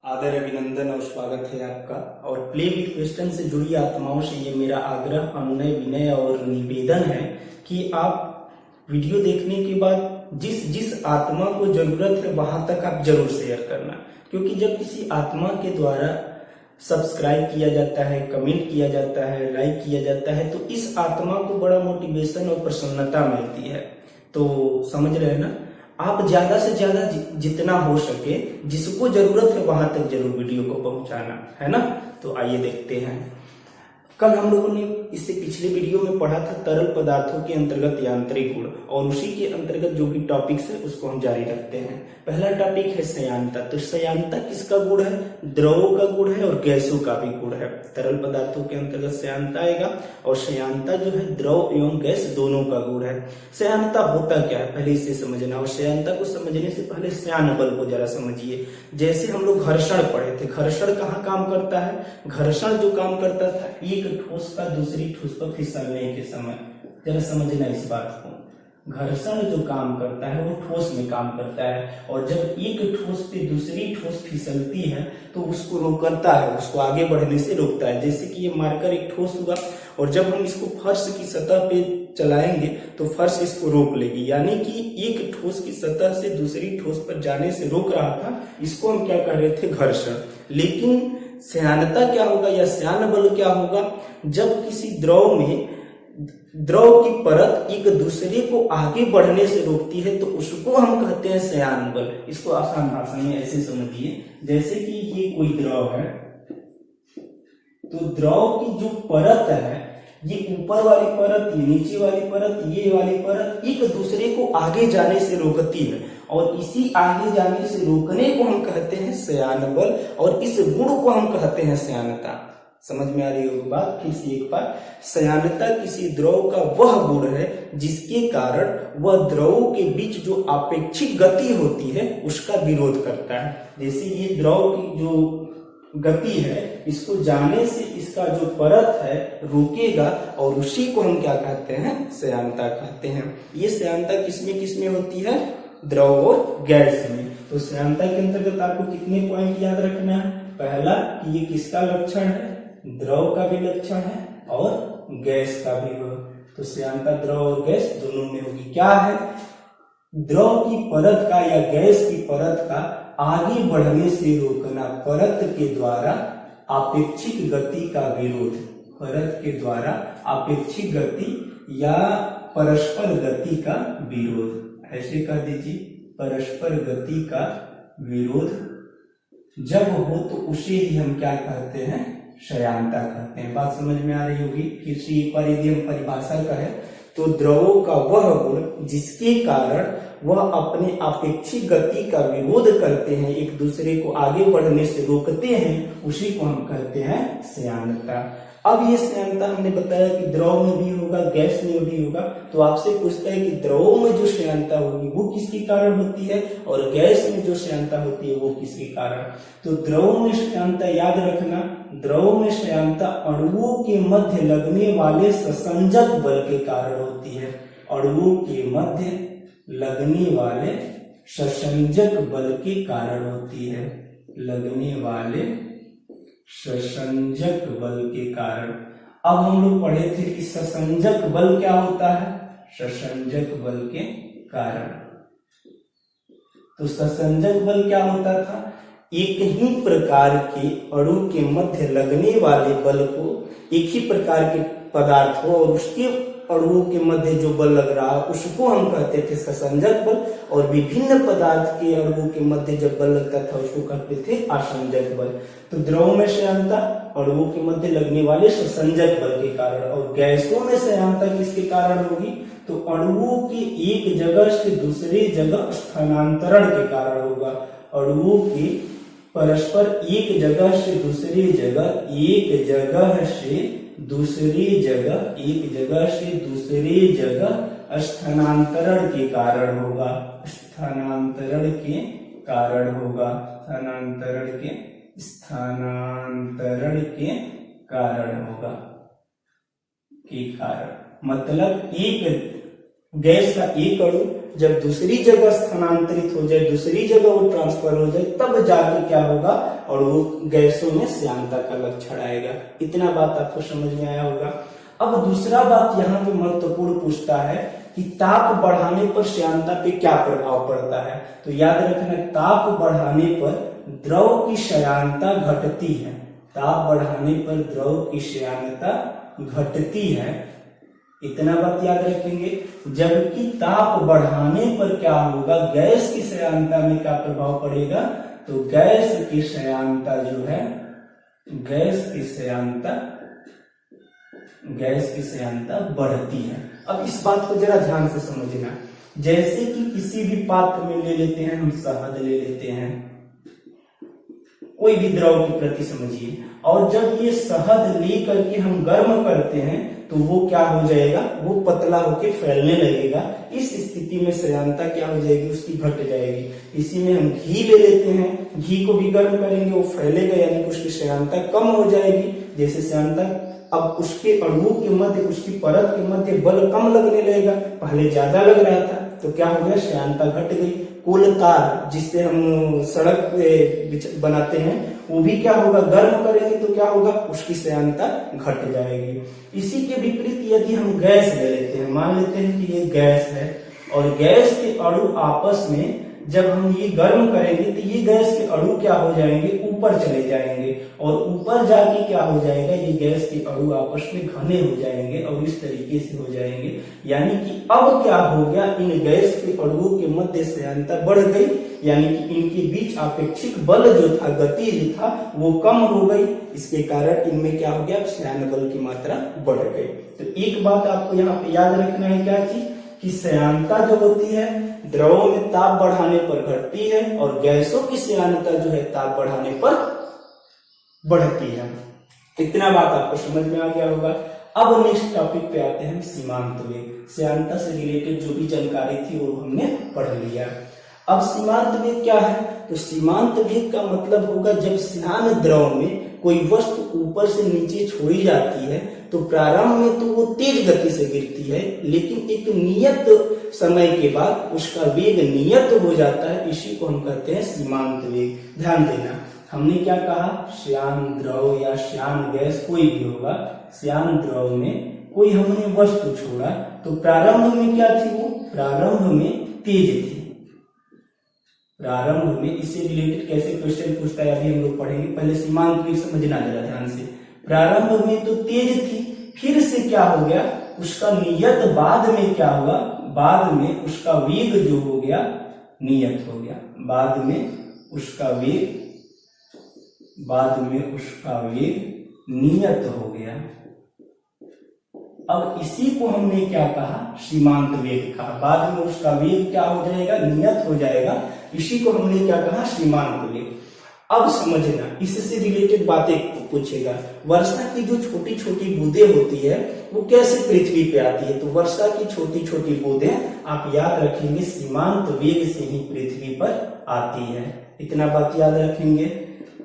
आदर अभिनंदन और स्वागत है आपका। और प्ले विद क्वेश्चन से जुड़ी आत्माओं से ये मेरा आग्रह, अनुनय, विनय और निवेदन है कि आप वीडियो देखने के बाद जिस जिस आत्मा को जरूरत है वहां तक आप जरूर शेयर करना, क्योंकि जब किसी आत्मा के द्वारा सब्सक्राइब किया जाता है, कमेंट किया जाता है, लाइक किया जाता है, तो इस आत्मा को बड़ा मोटिवेशन और प्रसन्नता मिलती है। तो समझ रहे हैं ना, आप ज्यादा से ज्यादा जितना हो सके, जिसको जरूरत है वहां तक जरूर वीडियो को पहुंचाना है ना। तो आइए देखते हैं। कल हम लोगों ने इससे पिछले वीडियो में पढ़ा था तरल पदार्थों के अंतर्गत यांत्रिक गुण, और उसी के अंतर्गत जो भी टॉपिक्स है उसको हम जारी रखते हैं। पहला टॉपिक है श्यानता। तो श्यानता किसका गुण है? द्रवों का गुण है और गैसों का भी गुण है। तरल पदार्थों के अंतर्गत श्यानता आएगा, और श्यानता जो है द्रव एवं गैस दोनों का गुण है। श्यानता होता क्या है पहले इसे समझना, और श्यानता को समझने से पहले श्यान बल को जरा समझिए। जैसे हम लोग घर्षण पढ़े थे, घर्षण कहाँ काम करता है? घर्षण जो काम करता था, एक ठोस का दूसरी ठोस पर फिसलने के समय, जरा समझना इस बात को। घर्षण जो काम करता है वो ठोस में काम करता है, और जब एक ठोस पे दूसरी ठोस फिसलती है तो उसको रोकता है, उसको आगे बढ़ने से रोकता है। जैसे कि ये मार्कर एक ठोस हुआ, और जब हम इसको फर्श की सतह पे चलाएंगे तो फर्श इसको रोक लेगी, यानी कि एक ठोस की सतह से दूसरी ठोस पर जाने से रोक रहा था। इसको हम क्या कह रहे थे? घर्षण। लेकिन श्यानता क्या होगा या श्यान बल क्या होगा? जब किसी द्रव में द्रव की परत एक दूसरे को आगे बढ़ने से रोकती है तो उसको हम कहते हैं श्यान बल। इसको आसान भाषा में ऐसे समझिए, जैसे कि ये कोई द्रव है, तो द्रव की जो परत है, ये ऊपर वाली परत, ये नीचे वाली परत, ये वाली परत एक दूसरे को आगे जाने से रोकती है, और इसी आगे जाने से रोकने को हम कहते हैं श्यान बल, और इस गुण को हम कहते हैं श्यानता। समझ में आ रही होगी बात? फिर से एक बार, श्यानता किसी द्रव का वह गुण है जिसके कारण वह द्रवों के बीच जो आपेक्षिक गति होती है उसका विरोध करता है। जैसे ये द्रव की जो गति है, इसको जाने से इसका जो परत है रोकेगा, और उसी को हम क्या कहते हैं? श्यानता कहते हैं। ये श्यानता किसमें किसमें होती है? द्रव और गैस में। तो श्यानता के अंतर्गत आपको कितने पॉइंट याद रखना है? पहला कि ये किसका लक्षण है? द्रव का भी लक्षण है और गैस का भी हो। तो श्यानता द्रव और गैस दोनों में होगी। क्या है? द्रव की परत का या गैस की परत का आगे बढ़ने से रोकना, परत के द्वारा आपेक्षिक गति का विरोध। परत के द्वारा आपेक्षिक गति या परस्पर गति का विरोध, ऐसे कह दीजिए, परस्पर गति का विरोध जब हो तो उसे ही हम क्या कहते हैं? श्यानता कहते हैं। बात समझ में आ रही होगी। फिर से एक बार यदि हम परिभाषा कहें तो द्रवों का वह गुण जिसके कारण वह अपने आपेक्षिक गति का विरोध करते हैं, एक दूसरे को आगे बढ़ने से रोकते हैं, उसी को हम कहते हैं श्यानता। अब ये श्यानता हमने बताया कि द्रव में भी होगा, गैस में भी होगा। तो आपसे पूछता है कि द्रव में जो श्यानता होगी वो किसके कारण होती है, और गैस में जो श्यानता होती है वो किसके कारण? तो द्रव में श्यानता याद रखना, द्रव में श्यानता अणुओं के मध्य लगने वाले ससंजक बल के कारण होती है। अणुओं के मध्य लगने वाले ससंजक बल के कारण होती है। लगने वाले ससंजक बल के कारण। अब हम लोग पढ़े थे कि ससंजक बल क्या होता है? ससंजक बल के कारण। तो ससंजक बल क्या होता था? एक ही प्रकार के अणु के मध्य लगने वाले बल को, एक ही प्रकार के पदार्थ हो और उसके अणुओं के मध्य जो बल लग रहा है उसको हम कहते थे ससंजक बल, और विभिन्न पदार्थ के अणुओं के मध्य जब बल लगता था उसको कहते थे आसंजक बल। तो द्रव में श्यानता अणुओं के मध्य लगने वाले ससंजक बल के कारण, और गैसों में श्यानता किसके कारण होगी? तो अणुओं के एक जगह से दूसरे जगह स्थानांतरण के कारण होगा। अणुओं के परस्पर एक जगह से दूसरी जगह, एक जगह से दूसरी जगह, एक जगह से दूसरी जगह स्थानांतरण के कारण होगा। स्थानांतरण के कारण होगा। स्थानांतरण के कारण होगा। के कारण मतलब एक गैस का एक अणु जब दूसरी जगह स्थानांतरित हो जाए, दूसरी जगह वो ट्रांसफर हो जाए, तब जाके क्या होगा? और वो गैसों में श्यानता का लक्षण आएगा। इतना बात आपको समझ में आया होगा। अब दूसरा बात यहाँ पे महत्वपूर्ण पूछता है कि ताप बढ़ाने पर श्यानता पे क्या प्रभाव पड़ता है। तो याद रखना, ताप बढ़ाने पर द्रव की श्यानता घटती है। ताप बढ़ाने पर द्रव की श्यानता घटती है, इतना बात याद रखेंगे। जबकि ताप बढ़ाने पर क्या होगा, गैस की श्यानता में क्या प्रभाव पड़ेगा, तो गैस की श्यानता जो है, गैस की श्यानता बढ़ती है। अब इस बात को जरा ध्यान से समझना। जैसे कि किसी भी पात्र में ले लेते हैं, हम शहद ले लेते हैं, कोई भी द्रव के प्रति समझिए, और जब ये शहद ले करके हम गर्म करते हैं तो वो क्या हो जाएगा, वो पतला होके फैलने लगेगा। इस स्थिति में श्यानता क्या हो जाएगी, उसकी घट जाएगी। इसी में हम घी ले लेते हैं, घी को भी गर्म करेंगे, वो फैलेगा, यानी कि उसकी श्यानता कम हो जाएगी। जैसे श्यानता अब उसके अणुओं के मध्य, उसकी परत के मध्य बल कम लगने लगेगा, पहले ज्यादा लग रहा था, तो क्या हो गया, श्यानता घट गई। कोल तार जिससे हम सड़क पे बनाते हैं, वो भी क्या होगा, गर्म करेंगे तो क्या होगा, उसकी श्यानता घट जाएगी। इसी के विपरीत यदि हम गैस ले लेते हैं, मान लेते हैं कि ये गैस है, और गैस के अणु आपस में जब हम ये गर्म करेंगे तो ये गैस के अणु क्या हो जाएंगे, ऊपर चले जाएंगे, और ऊपर जाके क्या हो जाएगा, ये गैस के अणु आपस में घने हो जाएंगे और इस तरीके से हो जाएंगे। यानी कि अब क्या हो गया, इन गैस के अणुओं के मध्य श्यानता बढ़ गई, यानी कि इनके बीच आपेक्षिक बल जो था, गति जो था, वो कम हो गई। इसके कारण इनमें क्या हो गया, श्यान बल की मात्रा बढ़ गई। तो एक बात आपको यहाँ पे याद रखना है, क्या चीज, कि श्यानता जो होती है द्रवों में ताप बढ़ाने पर घटती है, और गैसों की श्यानता जो है ताप बढ़ाने पर बढ़ती है। इतना बात आपको समझ में आ गया होगा। अब नेक्स्ट टॉपिक पे आते हैं, सीमांत वेग। श्यानता से रिलेटेड जो भी जानकारी थी वो हमने पढ़ लिया। अब सीमांत वेग क्या है, तो सीमांत वेग का मतलब होगा जब श्यान द्रव में कोई वस्तु ऊपर से नीचे छोड़ी जाती है तो प्रारंभ में तो वो तेज गति से गिरती है, लेकिन एक नियत समय के बाद उसका वेग नियत हो जाता है। इसी को हम कहते हैं सीमांत वेग। ध्यान देना, हमने क्या कहा, श्यान द्रव या श्यान गैस कोई भी होगा, श्यान द्रव में कोई हमने वस्तु छोड़ा तो प्रारंभ में क्या थी, वो प्रारंभ में तेज थी। प्रारंभ में इससे रिलेटेड कैसे क्वेश्चन पूछता है अभी हम लोग पढ़ेंगे। पहले सीमांत वेग समझना जरा ध्यान से। प्रारंभ में तो तेज थी, फिर से क्या हो गया, उसका नियत बाद में क्या हुआ, बाद में उसका वेग जो हो गया नियत हो गया। बाद में उसका वेग नियत हो गया। अब इसी को हमने क्या कहा, सीमांत वेग कहा। बाद में उसका वेग क्या हो जाएगा, नियत हो जाएगा। इसी को हमने क्या कहा, सीमांत वेग। अब समझना, इससे रिलेटेड बातें पूछेगा। वर्षा की जो छोटी छोटी बूंदें होती है वो कैसे पृथ्वी पे आती है, तो वर्षा की छोटी छोटी बूंदें आप याद रखेंगे सीमांत वेग से ही पृथ्वी पर आती है। इतना बात याद रखेंगे।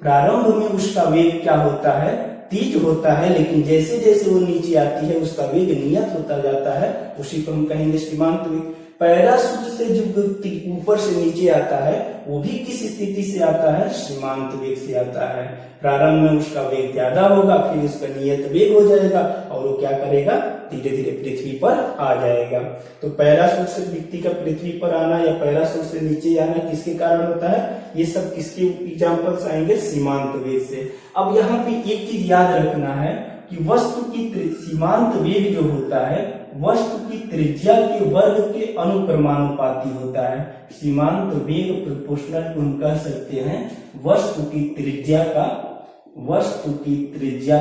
प्रारंभ में उसका वेग क्या होता है, तेज होता है, लेकिन जैसे जैसे वो नीचे आती है उसका वेग नियत होता जाता है। उसी को हम कहेंगे सीमांत वेग। पैराशूट से जो व्यक्ति ऊपर से नीचे आता है वो भी किस स्थिति से आता है, सीमांत वेग से आता है। प्रारंभ में उसका वेग ज्यादा होगा, फिर उसका नियत वेग हो जाएगा और वो क्या करेगा, धीरे धीरे पृथ्वी पर आ जाएगा। तो पैराशूट से व्यक्ति का पृथ्वी पर आना या पैराशूट से नीचे आना किसके कारण होता है, ये सब किसके एग्जाम्पल्स आएंगे, सीमांत वेग से। अब यहाँ पे एक चीज याद रखना है कि वस्तु की सीमांत वेग जो होता है वस्तु की त्रिज्या के वर्ग के अनुक्रमानुपाती होता है। सीमांत वेग प्रोपोर्शनल हम कह सकते हैं वस्तु की त्रिज्या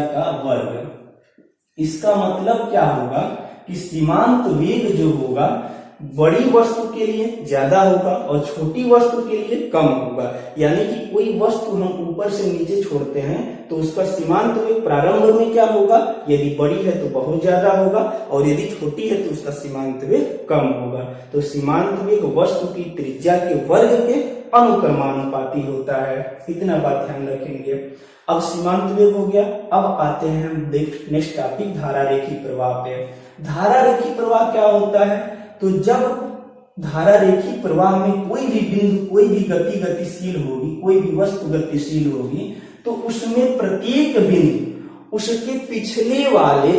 का वर्ग। इसका मतलब क्या होगा कि सीमांत वेग जो होगा बड़ी वस्तु के लिए ज्यादा होगा और छोटी वस्तु के लिए कम होगा। यानी कि कोई वस्तु हम ऊपर से नीचे छोड़ते हैं तो उसका सीमांत वेग प्रारंभ में क्या होगा, यदि बड़ी है तो बहुत ज्यादा होगा और यदि छोटी है तो उसका सीमांत वेग कम होगा। तो सीमांत वेग वस्तु की त्रिज्या के वर्ग के अनुक्रमानुपाती होता है। इतना बात ध्यान रखेंगे। अब सीमांत वेग हो गया। अब आते हैं हम नेक्स्ट टॉपिक, धारा रेखी प्रवाह पे। धारा रेखी प्रवाह क्या होता है, तो जब धारा रेखी प्रवाह में कोई भी बिंदु, कोई भी गति गतिशील होगी, कोई भी वस्तु गतिशील होगी, तो उसमें प्रत्येक बिंदु उसके पिछले वाले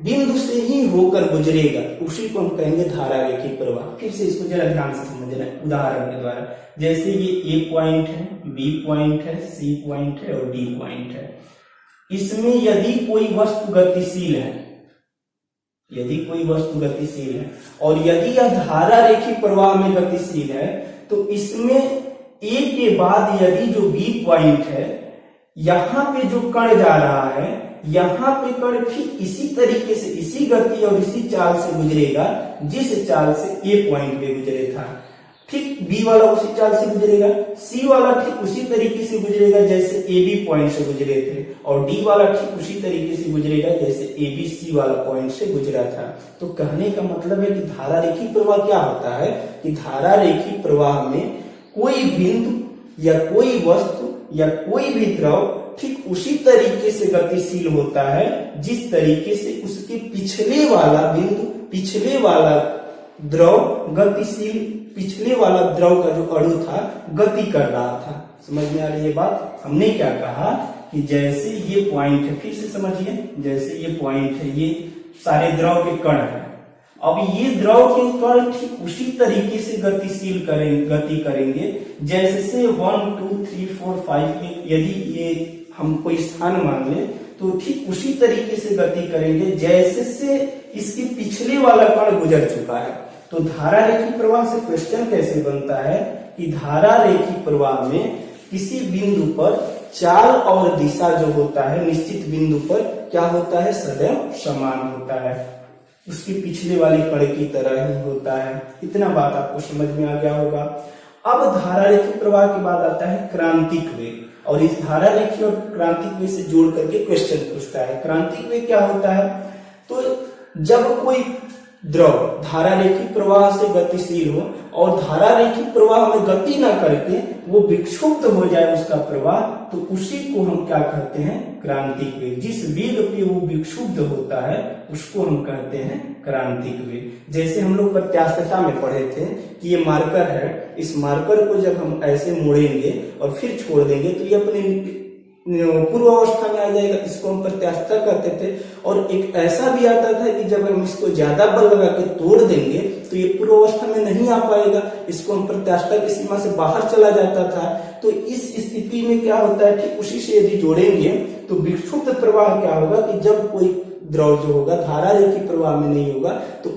बिंदु से ही होकर गुजरेगा, उसी को हम कहेंगे धारा रेखी प्रवाह। फिर से इसको जरा ध्यान से समझना है उदाहरण के द्वारा। जैसे ये ए पॉइंट है, बी पॉइंट है, सी पॉइंट है और डी पॉइंट है। इसमें यदि कोई वस्तु गतिशील है, यदि कोई वस्तु गतिशील है और यदि यह धारा रेखी प्रवाह में गतिशील है, तो इसमें ए के बाद यदि जो बी पॉइंट है, यहां पे जो कण जा रहा है, यहां पे कण ठीक इसी तरीके से, इसी गति और इसी चाल से गुजरेगा जिस चाल से ए पॉइंट पे गुजरे था। ठीक बी वाला उसी चाल से गुजरेगा, सी वाला ठीक उसी तरीके से गुजरेगा जैसे ए बी पॉइंट से गुजरे थे, और डी वाला ठीक उसी तरीके से गुजरेगा जैसे ए बी सी वाला पॉइंट से गुजरा था। तो कहने का मतलब है कि धारा रेखी प्रवाह क्या होता है कि धारा रेखी प्रवाह में कोई बिंदु या कोई वस्तु या कोई भी द्रव ठीक उसी तरीके से गतिशील होता है जिस तरीके से उसके पिछले वाला बिंदु, पिछले वाला द्रव गतिशील, पिछले वाला द्रव का जो अणु था गति कर रहा था। समझ में आ रही है बात? हमने क्या कहा कि जैसे ये पॉइंट है, फिर से समझिए, जैसे ये पॉइंट है, ये सारे द्रव के कण है। अब ये द्रव के कण ठीक उसी तरीके से गतिशील गति करेंगे जैसे से 1 2 3 4 5 यदि ये हम कोई स्थान मान ले तो ठीक उसी तरीके से गति करेंगे जैसे से इसके पिछले वाला कण गुजर चुका है। तो धारा रेखी प्रवाह से क्वेश्चन कैसे बनता है कि धारा रेखी प्रवाह में किसी बिंदु पर चाल और दिशा जो होता है निश्चित बिंदु पर क्या होता है, सदैव समान होता है, उसके पिछले वाले कण की तरह ही होता है। इतना बात आपको समझ में आ गया होगा। अब धारा रेखी प्रवाह के बाद आता है क्रांतिक वेग, और इस धारा रेखी और क्रांतिक वेग से जोड़ करके क्वेश्चन पूछता है। क्रांतिक वेग क्या होता है? तो जब कोई द्रव धारा रेखी प्रवाह से गतिशील हो और धारा रेखी प्रवाह में गति ना करके वो विक्षुब्ध हो जाए उसका प्रवाह, तो उसी को हम क्या कहते हैं, क्रांतिक वेग। जिस वेग पे वो विक्षुब्ध होता है उसको हम कहते हैं क्रांतिक वेग। जैसे हम लोग प्रत्यास्थता में पढ़े थे कि ये मार्कर है, इस मार्कर को जब हम ऐसे मोड़ेंगे और फिर छोड़ देंगे तो ये अपने पूर्व अवस्था में आ जाएगा, इसको हम प्रत्यास्थता कहते थे। और एक ऐसा भी आता था कि जब हम इसको ज्यादा बल लगा के तोड़ देंगे तो ये पूर्व अवस्था में नहीं आ पाएगा, इसको हम प्रत्यास्थता की सीमा से बाहर चला जाता था। तो इस स्थिति में क्या होता है, ठीक उसी से यदि जोड़ेंगे तो विक्षुब्ध प्रवाह क्या होगा कि जब कोई द्रव जो होगा धारा रेखी प्रवाह में नहीं होगा तो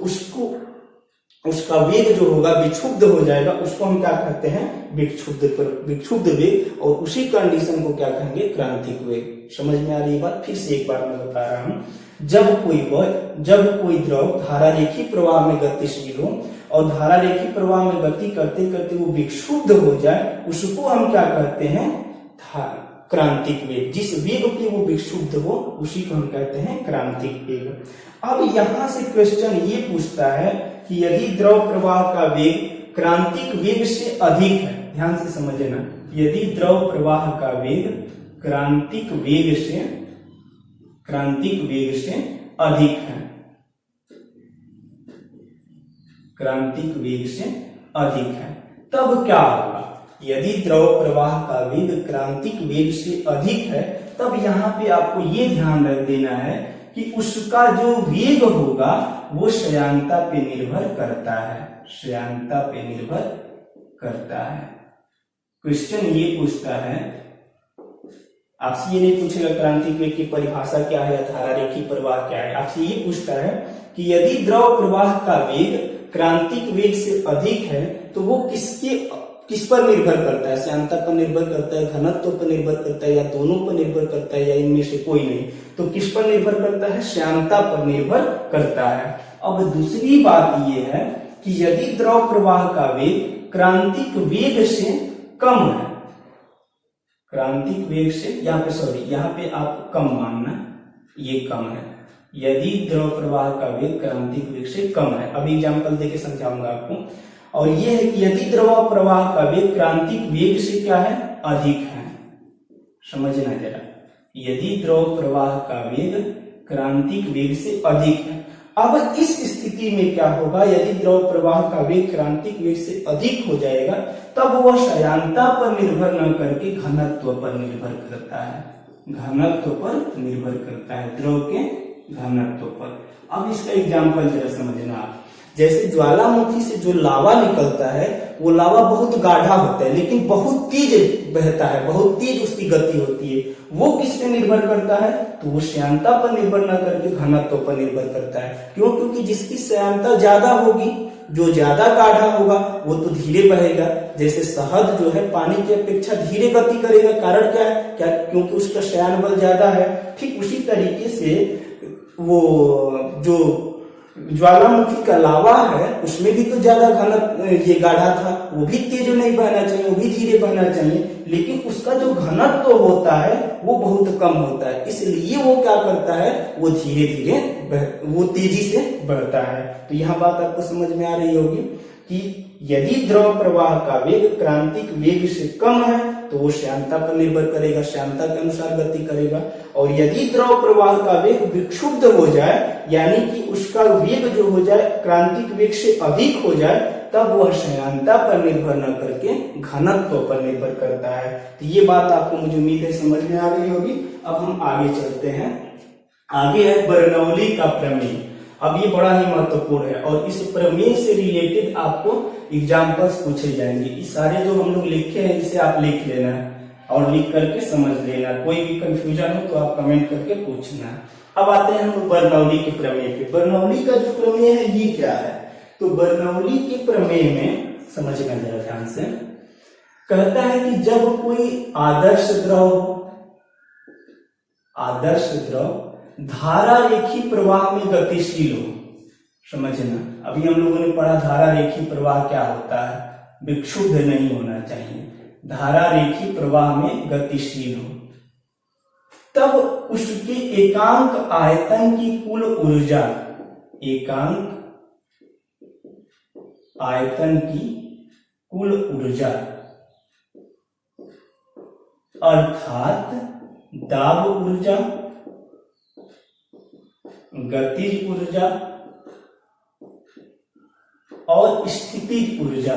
उसका वेग जो होगा विक्षुब्ध हो जाएगा, उसको हम क्या कहते हैं, विक्षुब्ध वेग, और उसी कंडीशन को क्या कहेंगे, क्रांतिक वेग। समझ में आ रही है बात? फिर से एक बार मैं बता रहा हूं, जब कोई द्रव धारा रेखी प्रवाह में गतिशील हो और धारा रेखी प्रवाह में गति करते करते वो विक्षुब्ध हो जाए, उसको हम क्या कहते हैं, क्रांतिक वेग। जिस वेग पे वो विक्षुब्ध हो उसी को हम कहते हैं क्रांतिक वेग। अब यहां से क्वेश्चन ये पूछता है कि यदि द्रव प्रवाह का वेग क्रांतिक वेग से अधिक है, ध्यान से समझना, यदि द्रव प्रवाह का वेग क्रांतिक वेग से अधिक है, क्रांतिक वेग से अधिक है, तब क्या होगा? यदि द्रव प्रवाह का वेग क्रांतिक वेग से अधिक है तब यहाँ पे आपको ये ध्यान रख देना है कि उसका जो वेग होगा वो श्रेयांकता पे निर्भर करता है, श्रेयांकता पे निर्भर करता है। क्वेश्चन ये पूछता है, आपसे ये नहीं पूछेगा क्रांतिक वेग की परिभाषा क्या है या धारा रेखी प्रवाह क्या है, आपसे ये पूछता है कि यदि द्रव प्रवाह का वेग क्रांतिक वेग से अधिक है तो वो किस पर निर्भर करता है, श्यानता पर निर्भर करता है, घनत्व पर निर्भर करता है, या दोनों पर निर्भर करता है, या इनमें से कोई नहीं? तो किस पर निर्भर करता है, श्यानता पर निर्भर करता है। अब दूसरी बात यह है कि यदि द्रव प्रवाह का वेग क्रांतिक वेग से कम है, क्रांतिक वेग से यहाँ पे आप कम मानना, ये कम है, यदि द्रव प्रवाह का वेग क्रांतिक वेग से कम है। अभी एग्जाम्पल देके समझाऊंगा आपको। और यह है कि यदि द्रव प्रवाह का वेग क्रांतिक वेग से क्या है, अधिक है। समझना जरा, यदि द्रव प्रवाह का वेग क्रांतिक वेग से अधिक है, अब इस स्थिति में क्या होगा, यदि द्रव प्रवाह का वेग क्रांतिक वेग से अधिक हो जाएगा तब वह श्यानता पर निर्भर न करके घनत्व पर निर्भर करता है, घनत्व पर निर्भर करता है, द्रव के घनत्व पर। अब इसका एग्जाम्पल जरा समझना आप, जैसे ज्वालामुखी से जो लावा निकलता है वो लावा बहुत गाढ़ा होता है लेकिन बहुत तेज बहता है, बहुत तेज उसकी गति होती है। वो किस पे निर्भर करता है, तो वो श्यानता पर निर्भर ना करके घनत्व पर निर्भर करता है। क्यों? क्योंकि जिसकी श्यानता ज्यादा होगी, जो ज्यादा गाढ़ा होगा वो तो धीरे बहेगा। जैसे शहद जो है पानी की अपेक्षा धीरे गति करेगा, कारण क्या है, क्योंकि उसका श्यान बल ज्यादा है। ठीक उसी तरीके से वो जो ज्वालामुखी का लावा है उसमें भी तो ज्यादा घन ये गाढ़ा था, वो भी तेज नहीं बहना चाहिए, वो भी धीरे बहना चाहिए, लेकिन उसका जो घनत्व होता है वो बहुत कम होता है, इसलिए वो क्या करता है, वो धीरे धीरे वो तेजी से बढ़ता है। तो यह बात आपको समझ में आ रही होगी कि यदि द्रव प्रवाह का वेग क्रांतिक वेग से कम है तो वो श्यानता पर निर्भर करेगा, श्यानता के अनुसार गति करेगा। और यदि द्रव प्रवाह का वेग विक्षुब्ध हो जाए, यानी कि उसका वेग जो हो जाए क्रांतिक वेग से अधिक हो जाए, तब वह श्यानता पर निर्भर न करके घनत्व पर निर्भर करता है। तो ये बात आपको मुझे उम्मीद है समझ में आ रही होगी। अब हम आगे चलते हैं। आगे है बर्नौली का प्रमेय। अब ये बड़ा ही महत्वपूर्ण है और इस प्रमेय से रिलेटेड आपको एग्जाम्पल्स पूछे जाएंगे। इस सारे जो हम लोग लिखे हैं इसे आप लिख लेना और लिख करके समझ लेना, कोई भी कंफ्यूजन हो तो आप कमेंट करके पूछना। अब आते हैं हम बर्नौली के प्रमेय पे। बर्नौली का जो प्रमेय है ये क्या है, तो बर्नौली के प्रमेय में समझना जरा ध्यान से, कहता है कि जब कोई आदर्श द्रव धारा रेखी प्रवाह में गतिशील हो, समझना अभी हम लोगों ने पढ़ा धारा रेखी प्रवाह क्या होता है, विक्षुब्ध नहीं होना चाहिए, धारा रेखी प्रवाह में गतिशील हो, तब उसके एकांक आयतन की कुल ऊर्जा, एकांक आयतन की कुल ऊर्जा अर्थात दाब ऊर्जा, गतिज ऊर्जा और स्थितिज ऊर्जा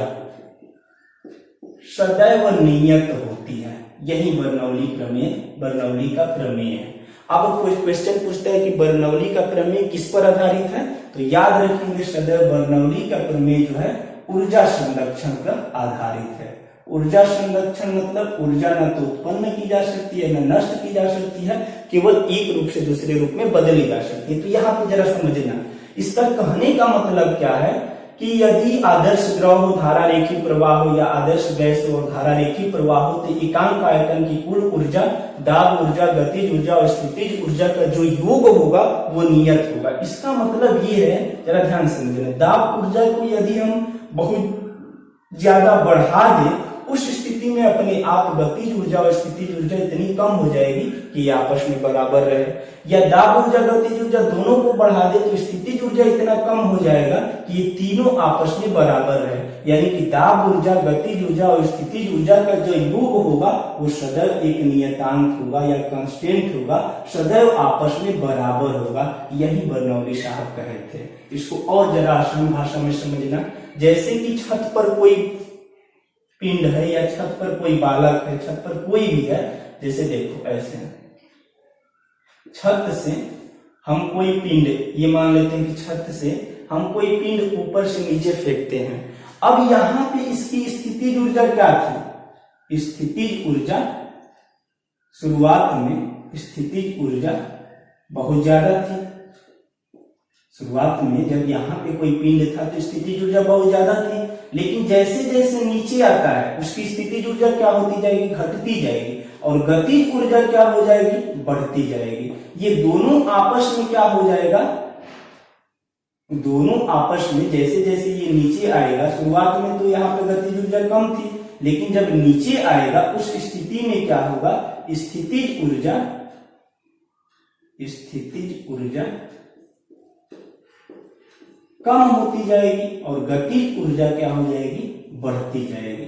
सदैव नियत होती है। यही बर्नौली का प्रमेय है। अब कोई क्वेश्चन पूछता है कि बर्नौली का प्रमेय किस पर आधारित है, तो याद रखेंगे सदैव बर्नौली का प्रमेय जो है ऊर्जा संरक्षण पर आधारित है। ऊर्जा संरक्षण मतलब ऊर्जा न तो उत्पन्न की जा सकती है न नष्ट की जा सकती है, केवल एक रूप से दूसरे रूप में बदली जा सकती है। तो यहाँ पे जरा समझना, इसका कहने का मतलब क्या है कि यदि आदर्श द्रव हो, धारा रेखी प्रवाह हो, या आदर्श गैस हो और धारा रेखी प्रवाह हो, तो एकांक आयतन की कुल ऊर्जा, दाब ऊर्जा, गतिज ऊर्जा और स्थितिज ऊर्जा का जो योग होगा वो नियत होगा। इसका मतलब ये है, जरा ध्यान से समझना, दाब ऊर्जा को यदि हम बहुत ज्यादा बढ़ा दें, उस स्थिति में अपने आप गतिज ऊर्जा और स्थितिज ऊर्जा इतनी कम हो जाएगी कि ये आपस में बराबर रहे, या दाब ऊर्जा गतिज ऊर्जा दोनों को बढ़ा दे तो स्थितिज ऊर्जा इतना कम हो जाएगा कि ये तीनों आपस में बराबर रहे। यानी कि दाब ऊर्जा, गतिज ऊर्जा और स्थितिज ऊर्जा का जो योग होगा वो सदैव एक नियतांक होगा या कांस्टेंट होगा, सदैव आपस में बराबर होगा। यही बर्नौली साहब कहे थे। इसको और जरा आसान भाषा में समझना, जैसे कि छत पर कोई पिंड है या छत पर कोई बालक है, छत पर कोई भी है, जैसे देखो ऐसे छत से हम कोई पिंड, ये मान लेते हैं कि छत से हम कोई पिंड ऊपर से नीचे फेंकते हैं। अब यहाँ पे इसकी स्थितिज ऊर्जा क्या थी, स्थितिज ऊर्जा शुरुआत में स्थितिज ऊर्जा बहुत ज्यादा थी। शुरुआत में जब यहाँ पे कोई पिंड था तो स्थितिज ऊर्जा बहुत ज्यादा थी, लेकिन जैसे जैसे नीचे आता है उसकी स्थितिज ऊर्जा क्या होती जाएगी, घटती जाएगी, और गतिज ऊर्जा क्या हो जाएगी, बढ़ती जाएगी। ये दोनों आपस में क्या हो जाएगा, दोनों आपस में जैसे जैसे ये नीचे आएगा, शुरुआत में तो यहाँ पे गतिज ऊर्जा कम थी, लेकिन जब नीचे आएगा उस स्थिति में क्या होगा, स्थितिज ऊर्जा कम होती जाएगी और गतिज ऊर्जा क्या हो जाएगी, बढ़ती जाएगी।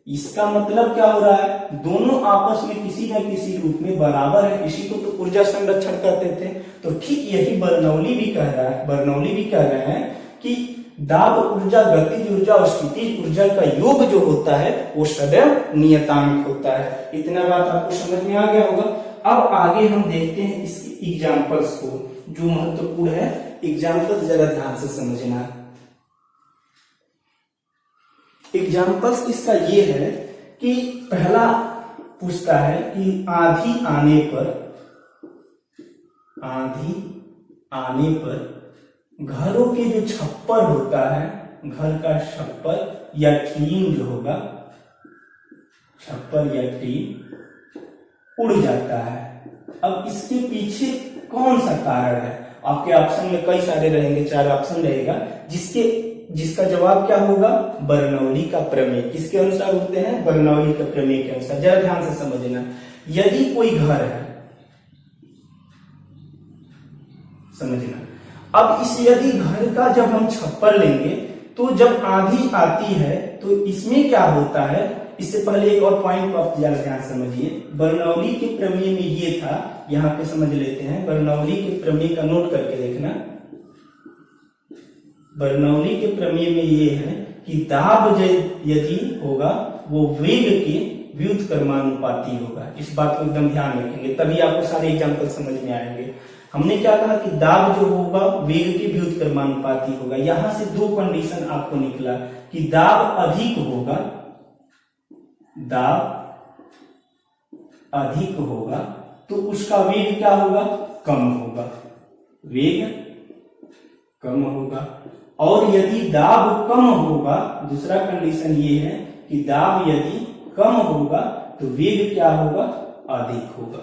इसका मतलब क्या हो रहा है, दोनों आपस में किसी न किसी रूप में बराबर है। इसी को तो ऊर्जा संरक्षण कहते थे। तो ठीक यही बर्नौली भी कह रहा है, बर्नौली भी कह रहे हैं कि दाब ऊर्जा, गतिज ऊर्जा और स्थितिज ऊर्जा का योग जो होता है वो सदैव नियतांक होता है। इतना बात आपको समझ में आ गया होगा। अब आगे हम देखते हैं इसके एग्जाम्पल्स को, जो महत्वपूर्ण है। एग्जाम्पल्स जरा ध्यान से समझना। एग्जाम्पल्स इसका ये है कि पहला पूछता है कि आंधी आने पर घरों के जो छप्पर होता है, घर का छप्पर या टीन जो होगा, छप्पर या टीन उड़ जाता है। अब इसके पीछे कौन सा कारण है? आपके ऑप्शन में कई सारे रहेंगे, 4 ऑप्शन रहेगा, जिसका जवाब क्या होगा, बर्नौली का प्रमेय। किसके अनुसार होते हैं? बर्नौली का प्रमेय के अनुसार। जरा ध्यान से समझना। यदि कोई घर है, समझना, अब इस यदि घर का जब हम छप्पर लेंगे तो जब आंधी आती है तो इसमें क्या होता है, इससे पहले एक और पॉइंट को आप जरा ध्यान समझिए। बर्नौली के प्रमेय में ये था, यहां पे समझ लेते हैं। बर्नौली के प्रमेय का नोट करके देखना। बर्नौली के प्रमेय में ये है कि दाब यदि होगा वो वेग के व्युत्क्रमानुपाती होगा। इस बात को एकदम ध्यान रखेंगे, तभी आपको सारे एग्जाम्पल समझ में आएंगे। हमने क्या कहा कि दाब जो होगा वेग के व्युत्क्रमानुपाती होगा। यहां से 2 कंडीशन आपको निकला कि दाब अधिक होगा, दाब अधिक होगा तो उसका वेग क्या होगा, कम होगा, वेग कम होगा। और यदि दाब कम होगा, दूसरा कंडीशन ये है कि दाब यदि कम होगा तो वेग क्या होगा, अधिक होगा।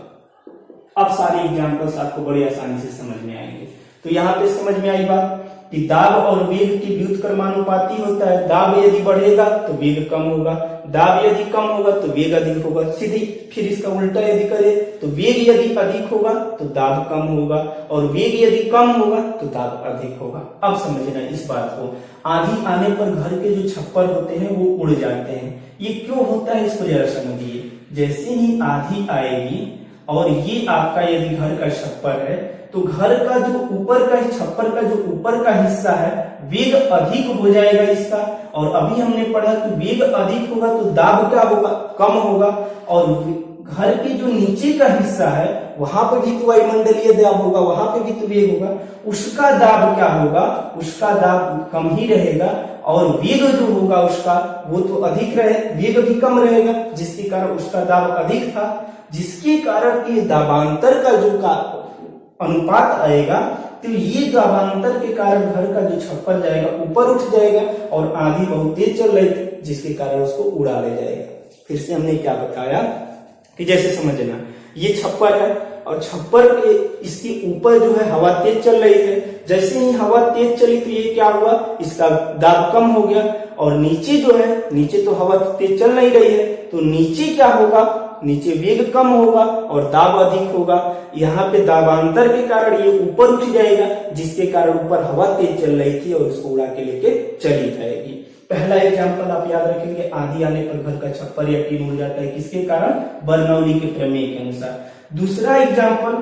अब सारे एग्जाम्पल्स आपको बड़ी आसानी से समझ में आएंगे। तो यहाँ पे समझ में आई बात कि दाब और वेग की व्युत्क्रमानुपाती होता है। दाब यदि बढ़ेगा तो वेग कम होगा, दाब यदि कम होगा तो वेग अधिक होगा। सीधी फिर इसका उल्टा यदि करे तो वेग यदि अधिक होगा तो दाब कम होगा, और वेग यदि कम होगा तो दाब अधिक होगा। अब समझना इस बात को। आंधी आने पर घर के जो छप्पर होते हैं वो उड़ जाते हैं। ये क्यों होता है इसको जरा समझिए। जैसे ही आंधी आएगी और ये आपका यदि घर का छप्पर है तो घर का जो ऊपर का छप्पर का जो ऊपर का हिस्सा है वेग अधिक हो जाएगा इसका। और अभी हमने पढ़ा कि वेग अधिक होगा तो दाब क्या होगा, कम होगा। और घर के जो नीचे का हिस्सा है वहां पर भी तो वायुमंडलीय दाब होगा, वहां पे भी तो वेग होगा, उसका दाब क्या होगा, उसका दाब कम ही रहेगा। और वेग जो होगा उसका वो तो अधिक रहे, वेग भी कम रहेगा, जिसके कारण उसका दाब अधिक था। जिसके कारण ये दाबांतर का जो अनुपात आएगा तो ये दाबांतर के कारण घर का जो छप्पर जाएगा ऊपर उठ जाएगा और आंधी बहुत तेज चल रही थी जिसके कारण उसको उड़ा ले जाएगा। फिर से हमने क्या बताया कि जैसे समझना, ये छप्पर है और छप्पर के इसके ऊपर जो है हवा तेज चल रही है। जैसे ही हवा तेज चली तो ये क्या हुआ, इसका दाब कम हो गया। और नीचे जो है, नीचे तो हवा तेज चल नहीं रही है तो नीचे क्या होगा, नीचे वेग कम होगा और दाब अधिक होगा। यहाँ पे दाबांतर के कारण ये ऊपर उठ जाएगा जिसके कारण ऊपर हवा तेज चल रही थी और उसको उड़ा के लेके चली जाएगी। पहला एग्जाम्पल आप याद रखेंगे, आंधी आने पर घर का छप्पर या टीन उड़ जाता है, किसके कारण, बर्नौली के प्रमेय के अनुसार। दूसरा एग्जाम्पल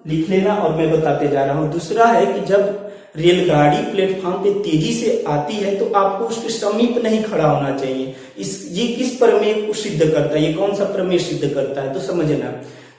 लिख लेना और मैं बताते जा रहा हूं। दूसरा है कि जब रेलगाड़ी प्लेटफॉर्म पे तेजी से आती है तो आपको उसके समीप नहीं खड़ा होना चाहिए। ये किस प्रमेय को सिद्ध करता है, ये कौन सा प्रमेय सिद्ध करता है, तो समझना।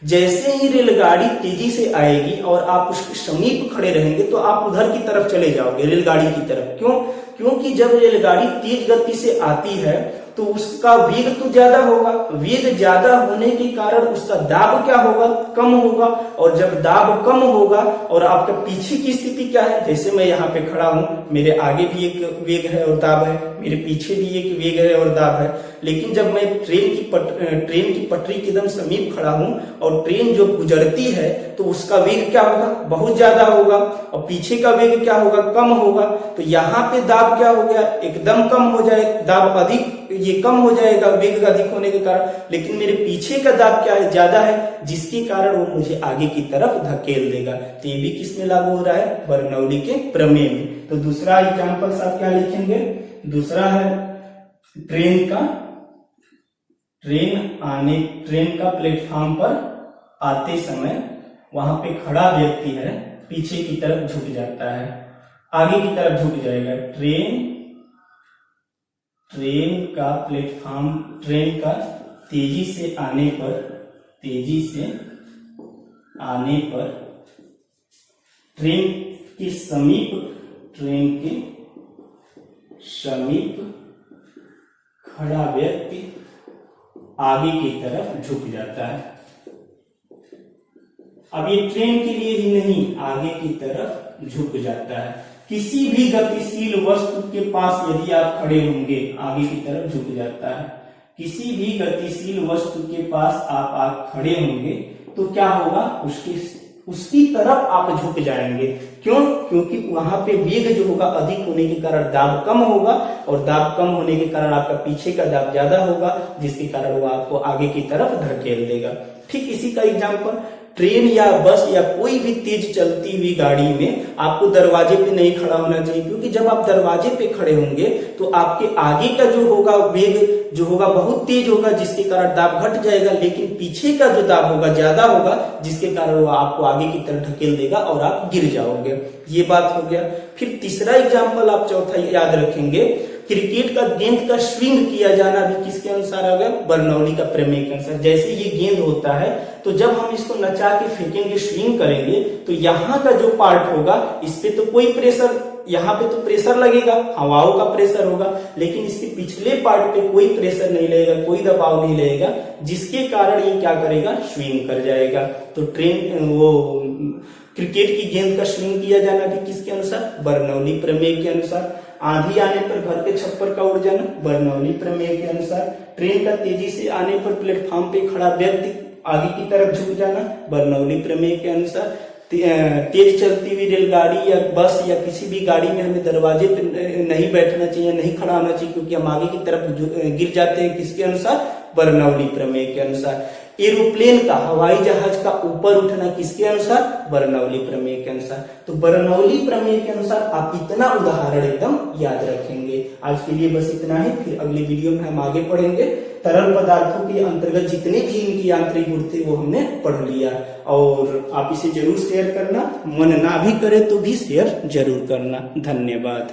जैसे ही रेलगाड़ी तेजी से आएगी और आप उसके समीप खड़े रहेंगे तो आप उधर की तरफ चले जाओगे, रेलगाड़ी की तरफ। क्यों? क्योंकि जब रेलगाड़ी तेज गति से आती है तो उसका वेग तो ज्यादा होगा, वेग ज्यादा होने के कारण उसका दाब क्या होगा, कम होगा। और जब दाब कम होगा और आपके पीछे की स्थिति क्या है, जैसे मैं यहाँ पे खड़ा हूं, मेरे आगे भी एक वेग है और दाब है, मेरे पीछे भी एक वेग है और दाब है। लेकिन जब मैं ट्रेन की पटरी के एकदम समीप खड़ा हूं और ट्रेन जो गुजरती है तो उसका वेग क्या होगा, बहुत ज्यादा होगा, और पीछे का वेग क्या होगा, कम होगा। तो यहाँ पे दाब क्या हो गया, एकदम कम हो जाए, दाब अधिक, ये कम हो जाएगा वेग अधिक होने के कारण। लेकिन मेरे पीछे का दाब क्या है, ज्यादा है, जिसके कारण वो मुझे आगे की तरफ धकेल देगा। तो ये भी किस में लागू हो रहा है, बर्नौली के प्रमेय में। तो दूसरा एग्जाम्पल आप क्या लिखेंगे, दूसरा है ट्रेन का ट्रेन का प्लेटफॉर्म पर आते समय वहां पे खड़ा व्यक्ति है पीछे की तरफ झुक जाता है, आगे की तरफ झुक जाएगा। ट्रेन का प्लेटफॉर्म, ट्रेन का तेजी से आने पर ट्रेन के समीप खड़ा व्यक्ति आगे की तरफ झुक जाता है। अब ये ट्रेन के लिए ही नहीं, आगे की तरफ झुक जाता है। किसी भी गतिशील वस्तु के पास यदि आप खड़े होंगे, आगे की तरफ झुक जाता है। किसी भी गतिशील वस्तु के पास आप खड़े होंगे तो क्या होगा, उसकी तरफ आप झुक जाएंगे। क्यों? क्योंकि वहां पे वेग जो होगा अधिक होने के कारण दाब कम होगा, और दाब कम होने के कारण आपका पीछे का दाब ज्यादा होगा, जिसके कारण वो आपको आगे की तरफ धकेल देगा। ठीक इसी का एग्जाम्पल, ट्रेन या बस या कोई भी तेज चलती हुई गाड़ी में आपको दरवाजे पे नहीं खड़ा होना चाहिए, क्योंकि जब आप दरवाजे पे खड़े होंगे तो आपके आगे का जो होगा वेग जो होगा बहुत तेज होगा, जिसके कारण दाब घट जाएगा, लेकिन पीछे का जो दाब होगा ज्यादा होगा, जिसके कारण वो आपको आगे की तरफ ढकेल देगा और आप गिर जाओगे। ये बात हो गया। फिर तीसरा एग्जाम्पल आप चौथा याद रखेंगे, क्रिकेट का गेंद का स्विंग किया जाना भी किसके अनुसार आ गया, बर्नौली का प्रमेय के अनुसार। जैसे ये गेंद होता है तो जब हम इसको नचा के फेंकेंगे, स्विंग करेंगे, तो यहाँ का जो पार्ट होगा इस पे तो कोई प्रेशर, यहाँ पे तो प्रेशर लगेगा, हवाओं का प्रेशर होगा, लेकिन इसके पिछले पार्ट पे कोई प्रेशर नहीं लगेगा, कोई दबाव नहीं लगेगा, जिसके कारण ये क्या करेगा, स्विंग कर जाएगा। तो क्रिकेट की गेंद का स्विंग किया जाना भी किसके अनुसार, बर्नौली प्रमेय के अनुसार। आंधी आने पर घर के छप्पर का उड़ जाना, बर्नौली प्रमेय के अनुसार। ट्रेन का तेजी से आने पर प्लेटफॉर्म पे खड़ा व्यक्ति आगे की तरफ झुक जाना, बर्नौली प्रमेय के अनुसार। तेज चलती हुई रेलगाड़ी या बस या किसी भी गाड़ी में हमें दरवाजे पे नहीं बैठना चाहिए, नहीं खड़ा होना चाहिए, क्योंकि हम आगे की तरफ गिर जाते हैं, किसके अनुसार, बर्नौली प्रमेय के अनुसार। एरोप्लेन का, हवाई जहाज का ऊपर उठना किसके अनुसार, बर्नौली प्रमेय के अनुसार। तो बर्नौली प्रमेय के अनुसार आप इतना उदाहरण एकदम याद रखेंगे। आज के लिए बस इतना ही, फिर अगले वीडियो में हम आगे पढ़ेंगे। तरल पदार्थों के अंतर्गत जितने भी इनकी यांत्रिक गुण थे वो हमने पढ़ लिया, और आप इसे जरूर शेयर करना, मन ना भी करे तो भी शेयर जरूर करना। धन्यवाद।